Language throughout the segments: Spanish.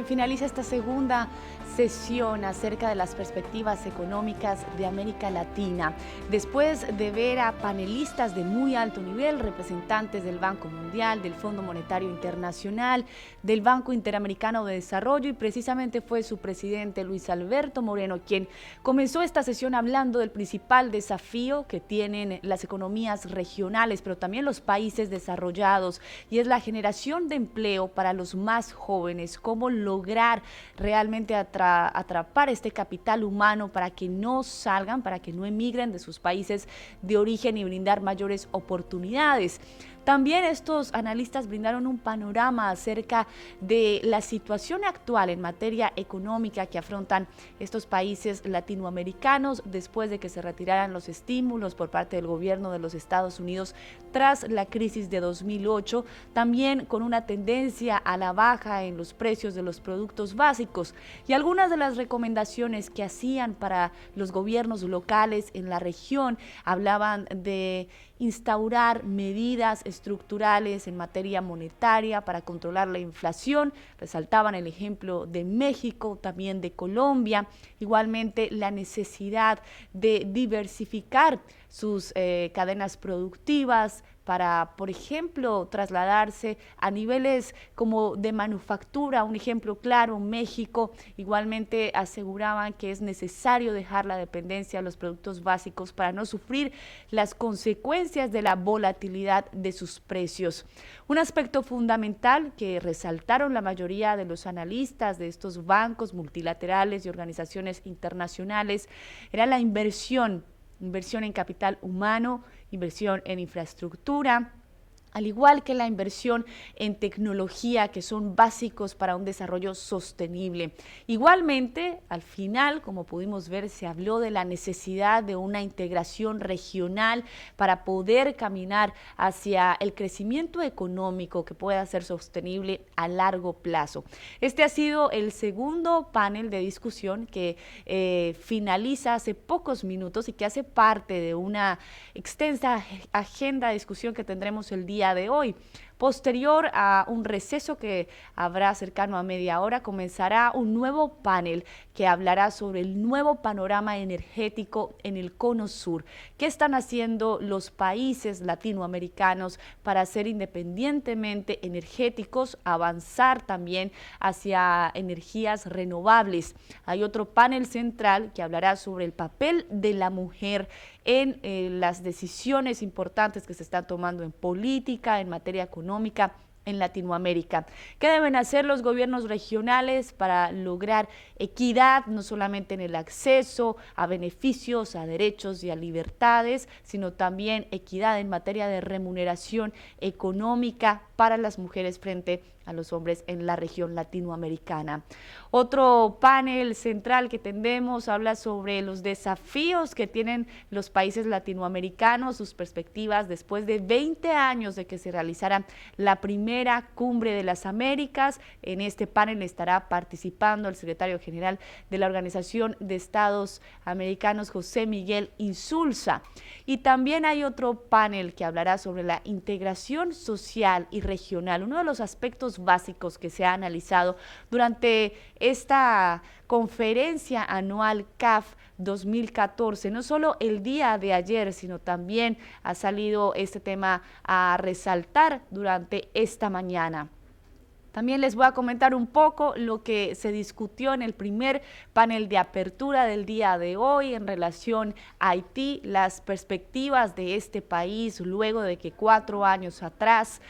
Bien, finaliza esta segunda sesión acerca de las perspectivas económicas de América Latina. Después de ver a panelistas de muy alto nivel, representantes del Banco Mundial, del Fondo Monetario Internacional, del Banco Interamericano de Desarrollo, y precisamente fue su presidente Luis Alberto Moreno quien comenzó esta sesión hablando del principal desafío que tienen las economías regionales, pero también los países desarrollados, y es la generación de empleo para los más jóvenes, cómo lograr realmente atrapar este capital humano para que no salgan, para que no emigren de sus países de origen y brindar mayores oportunidades. También estos analistas brindaron un panorama acerca de la situación actual en materia económica que afrontan estos países latinoamericanos después de que se retiraran los estímulos por parte del gobierno de los Estados Unidos tras la crisis de 2008, también con una tendencia a la baja en los precios de los productos básicos. Y algunas de las recomendaciones que hacían para los gobiernos locales en la región hablaban de instaurar medidas estructurales en materia monetaria para controlar la inflación. Resaltaban el ejemplo de México, también de Colombia, igualmente la necesidad de diversificar sus cadenas productivas para, por ejemplo, trasladarse a niveles como de manufactura. Un ejemplo claro, México, igualmente aseguraban que es necesario dejar la dependencia de los productos básicos para no sufrir las consecuencias de la volatilidad de sus precios. Un aspecto fundamental que resaltaron la mayoría de los analistas de estos bancos multilaterales y organizaciones internacionales era la inversión en capital humano, inversión en infraestructura, al igual que la inversión en tecnología, que son básicos para un desarrollo sostenible. Igualmente, al final, como pudimos ver, se habló de la necesidad de una integración regional para poder caminar hacia el crecimiento económico que pueda ser sostenible a largo plazo. Este ha sido el segundo panel de discusión que finaliza hace pocos minutos y que hace parte de una extensa agenda de discusión que tendremos el día de hoy. Posterior a un receso que habrá cercano a media hora, comenzará un nuevo panel que hablará sobre el nuevo panorama energético en el Cono Sur. ¿Qué están haciendo los países latinoamericanos para ser independientemente energéticos, avanzar también hacia energías renovables? Hay otro panel central que hablará sobre el papel de la mujer en las decisiones importantes que se están tomando en política, en materia económica en Latinoamérica. ¿Qué deben hacer los gobiernos regionales para lograr equidad, no solamente en el acceso a beneficios, a derechos y a libertades, sino también equidad en materia de remuneración económica para las mujeres frente a los hombres en la región latinoamericana? Otro panel central que tendremos habla sobre los desafíos que tienen los países latinoamericanos, sus perspectivas después de 20 años de que se realizara la primera Cumbre de las Américas. En este panel estará participando el secretario general de la Organización de Estados Americanos, José Miguel Insulza. Y también hay otro panel que hablará sobre la integración social y regional, uno de los aspectos básicos que se ha analizado durante esta conferencia anual CAF 2014. No solo el día de ayer, sino también ha salido este tema a resaltar durante esta mañana. También les voy a comentar un poco lo que se discutió en el primer panel de apertura del día de hoy en relación a Haití, las perspectivas de este país luego de que 4 años atrás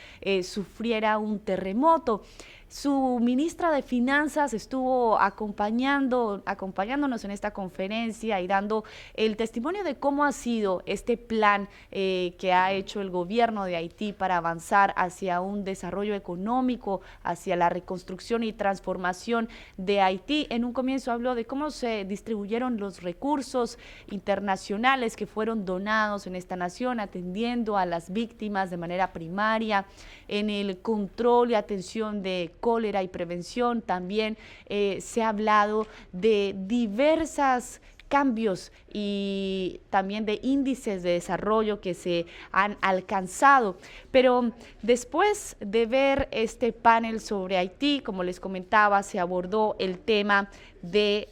sufriera un terremoto. Su ministra de Finanzas estuvo acompañándonos en esta conferencia y dando el testimonio de cómo ha sido este plan que ha hecho el gobierno de Haití para avanzar hacia un desarrollo económico, hacia la reconstrucción y transformación de Haití. En un comienzo habló de cómo se distribuyeron los recursos internacionales que fueron donados en esta nación, atendiendo a las víctimas de manera primaria, en el control y atención de cólera y prevención. También se ha hablado de diversas cambios y también de índices de desarrollo que se han alcanzado. Pero después de ver este panel sobre Haití, como les comentaba, se abordó el tema de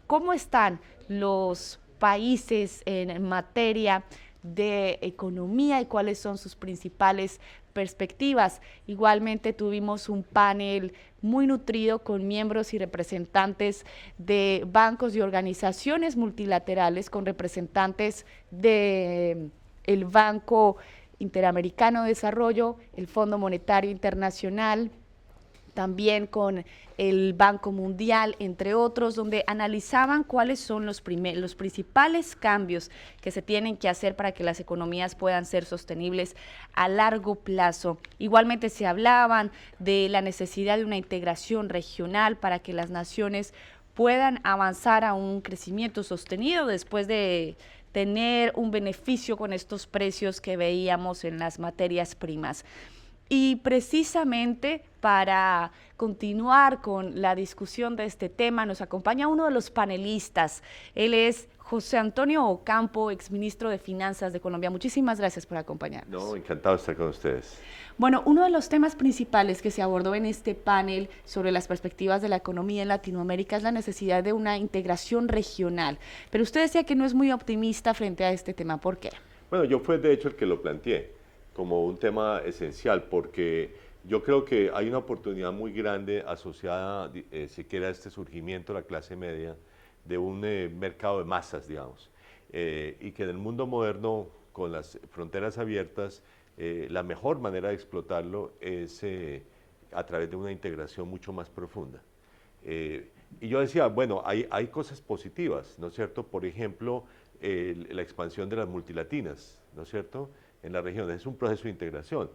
cómo están los países en materia de economía y cuáles son sus principales perspectivas. Igualmente tuvimos un panel muy nutrido con miembros y representantes de bancos y organizaciones multilaterales, con representantes de el Banco Interamericano de Desarrollo, el Fondo Monetario Internacional, también con el Banco Mundial, entre otros, donde analizaban cuáles son los principales cambios que se tienen que hacer para que las economías puedan ser sostenibles a largo plazo. Igualmente se hablaban de la necesidad de una integración regional para que las naciones puedan avanzar a un crecimiento sostenido después de tener un beneficio con estos precios que veíamos en las materias primas. Y precisamente para continuar con la discusión de este tema nos acompaña uno de los panelistas. Él es José Antonio Ocampo, exministro de Finanzas de Colombia. Muchísimas gracias por acompañarnos. No, encantado de estar con ustedes. Bueno, uno de los temas principales que se abordó en este panel sobre las perspectivas de la economía en Latinoamérica es la necesidad de una integración regional. Pero usted decía que no es muy optimista frente a este tema. ¿Por qué? Bueno, yo fui de hecho el que lo planteé como un tema esencial, porque yo creo que hay una oportunidad muy grande asociada, siquiera a este surgimiento de la clase media, de un mercado de masas, digamos, y que en el mundo moderno, con las fronteras abiertas, la mejor manera de explotarlo es a través de una integración mucho más profunda. Y yo decía, bueno, hay cosas positivas, ¿no es cierto? Por ejemplo, la expansión de las multilatinas, ¿no es cierto?, en la región. Es un proceso de integración,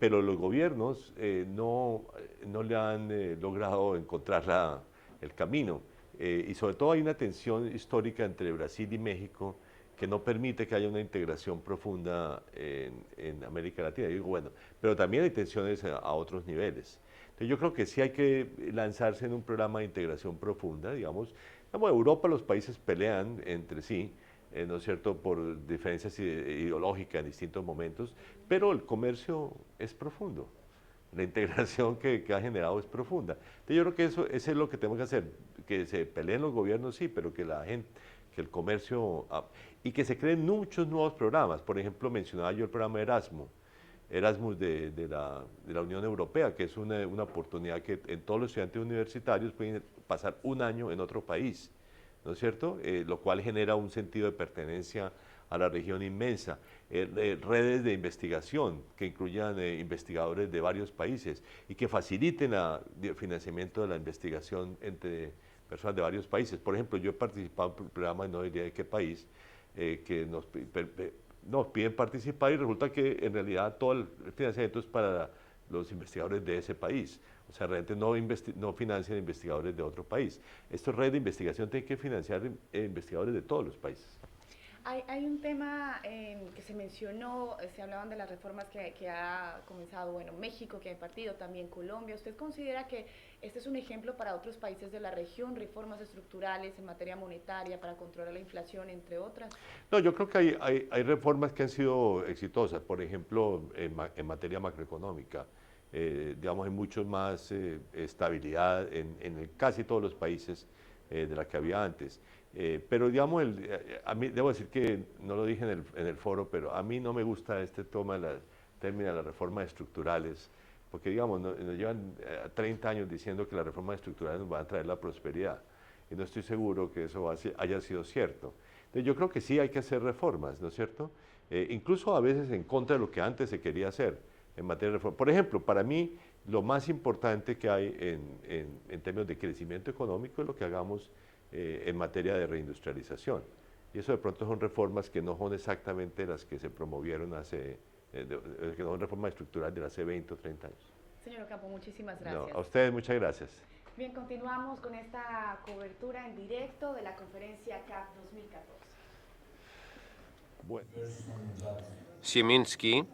pero los gobiernos no le han logrado encontrar el camino. Y sobre todo hay una tensión histórica entre Brasil y México que no permite que haya una integración profunda en América Latina. Y digo, bueno, pero también hay tensiones a otros niveles. Entonces yo creo que sí hay que lanzarse en un programa de integración profunda, digamos. En Europa los países pelean entre sí, ¿no es cierto?, por diferencias ideológicas en distintos momentos, pero el comercio es profundo, la integración que ha generado es profunda. Entonces yo creo que eso es lo que tenemos que hacer, que se peleen los gobiernos, sí, pero que la gente, que el comercio, y que se creen muchos nuevos programas. Por ejemplo, mencionaba yo el programa Erasmus de la Unión Europea, que es una oportunidad que en todos los estudiantes universitarios pueden pasar un año en otro país, ¿no es cierto? Lo cual genera un sentido de pertenencia a la región inmensa. Redes de investigación que incluyan investigadores de varios países y que faciliten el financiamiento de la investigación entre personas de varios países. Por ejemplo, yo he participado en un programa, no diría de qué país, que nos piden participar y resulta que en realidad todo el financiamiento es para los investigadores de ese país. O sea, realmente no financian investigadores de otro país. Esta red de investigación tiene que financiar investigadores de todos los países. Hay un tema que se mencionó, se hablaban de las reformas que ha comenzado, bueno, México, que ha impartido, también Colombia. ¿Usted considera que este es un ejemplo para otros países de la región, reformas estructurales en materia monetaria para controlar la inflación, entre otras? No, yo creo que hay reformas que han sido exitosas, por ejemplo, en materia macroeconómica. Digamos, hay mucho más estabilidad en casi todos los países de la que había antes. Pero digamos, a mí debo decir que, no lo dije en el foro, pero a mí no me gusta este término de las reformas estructurales, porque digamos, nos llevan 30 años diciendo que las reformas estructurales nos van a traer la prosperidad, y no estoy seguro que eso haya sido cierto. Entonces yo creo que sí hay que hacer reformas, ¿no es cierto? Incluso a veces en contra de lo que antes se quería hacer en materia de reforma. Por ejemplo, para mí lo más importante que hay en términos de crecimiento económico es lo que hagamos en materia de reindustrialización. Y eso de pronto son reformas que no son exactamente las que se promovieron que no son reformas estructurales de hace 20 o 30 años. Señor Ocampo, muchísimas gracias. No, a ustedes muchas gracias. Bien, continuamos con esta cobertura en directo de la conferencia CAP 2014. Bueno. Szymiński